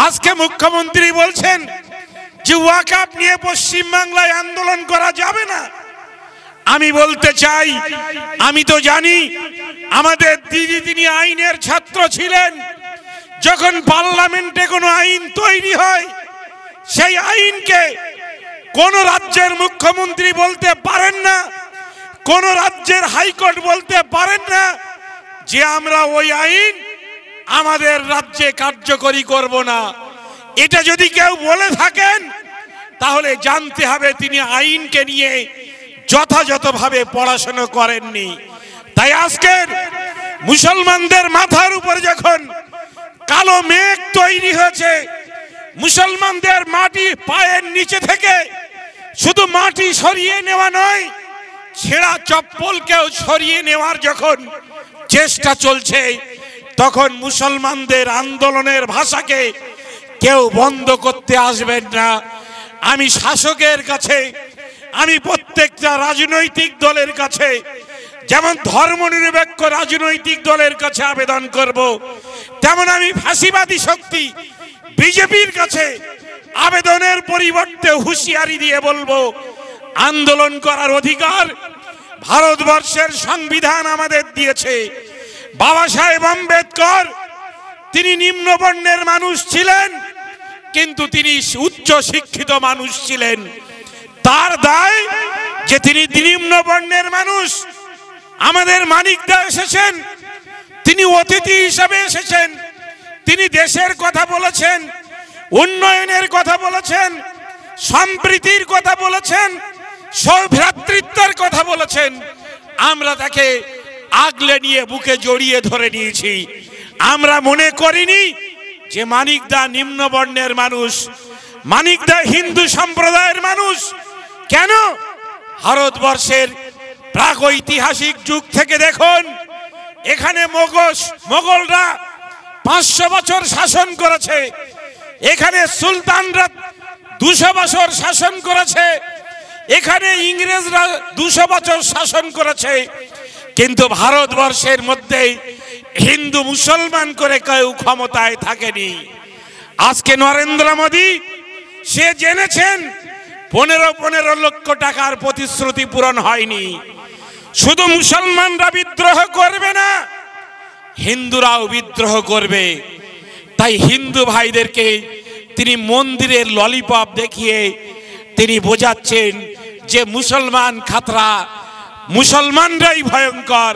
আজকে মুখ্যমন্ত্রী বলছেন যে ওয়াকফ নিয়ে পশ্চিম বাংলায় আন্দোলন করা যাবে না। আমি বলতে চাই, আমি তো জানি আমাদের দিদি তিনি আইনের ছাত্র ছিলেন। যখন পার্লামেন্টে কোনো আইন তৈরি হয়, সেই আইনকে কোন রাজ্যের মুখ্যমন্ত্রী বলতে পারেন না, কোন রাজ্যের হাইকোর্ট বলতে পারেন না যে আমরা ওই আইন আমাদের রাজ্যে কার্যকরী করব না। এটা যদি কেউ বলে থাকেন তাহলে জানতে হবে তিনি আইনকে নিয়ে যথাযথভাবে পড়াশোনা করেননি। তাই আজকের মুসলমানদের মাথার উপর যখন কালো মেঘ তৈরি হয়েছে, মুসলমানদের মাটি পায়ের নিচে থেকে শুধু মাটি সরিয়ে নেওয়া নয়, ছেঁড়া চপ্পলকেও সরিয়ে নেওয়ার যখন চেষ্টা চলছে, তখন মুসলমানদের আন্দোলনের ভাষাকে কেউ বন্ধ করতে আসবেন না। আমি শাসকের কাছে, আমি প্রত্যেকটা রাজনৈতিক দলের কাছে, যেমন ধর্মনিরপেক্ষ রাজনৈতিক দলের কাছে আবেদন করব, তেমন আমি ফাঁসিবাদী শক্তি বিজেপির কাছে আবেদনের পরিবর্তে হুঁশিয়ারি দিয়ে বলবো, আন্দোলন করার অধিকার ভারতবর্ষের সংবিধান আমাদের দিয়েছে। বাবা সাহেব আম্বেদকর তিনি নিম্ন বর্ণের মানুষ ছিলেন, কিন্তু তিনি উচ্চ শিক্ষিত মানুষ ছিলেন। তার দায় যে তিনি নিম্ন বর্ণের মানুষ। আমাদের মানিক দা এসেছেন, তিনি অতিথি হিসেবে এসেছেন, তিনি দেশের কথা বলেছেন, উন্নয়নের কথা বলেছেন, সম্প্রীতির কথা বলেছেন, সৌভ্রাতৃত্বের কথা বলেছেন। আমরা তাকে আগলে নিয়ে বুকে জড়িয়ে ধরে নিয়েছি। আমরা মনে করিনি যে মানিক দা নিম্ন বর্ণের মানুষ, মানিক দা হিন্দু সম্প্রদায়ের মানুষ। কেন? ভারতবর্ষের প্রাগৈতিহাসিক যুগ থেকে দেখুন, এখানে মোগলরা 500 বছর শাসন করেছে, এখানে সুলতানরা 200 বছর শাসন করেছে, এখানে ইংরেজরা 200 বছর শাসন করেছে, কিন্তু ভারতবর্ষের মধ্যে হিন্দু মুসলমান করে কেউ ক্ষমতায় থাকেনি। আজকে নরেন্দ্র মোদী সে জেনেছেন 15 লক্ষ টাকার প্রতিশ্রুতি পূরণ হয়নি। শুধু মুসলমানরা বিদ্রোহ করবে না, হিন্দুরাও বিদ্রোহ করবে। তাই হিন্দু ভাইদেরকে তিনি মন্দিরের ললিপপ দেখিয়ে তিনি বোঝাচ্ছেন যে মুসলমান খাতরা, মুসলমানরাই ভয়ঙ্কর।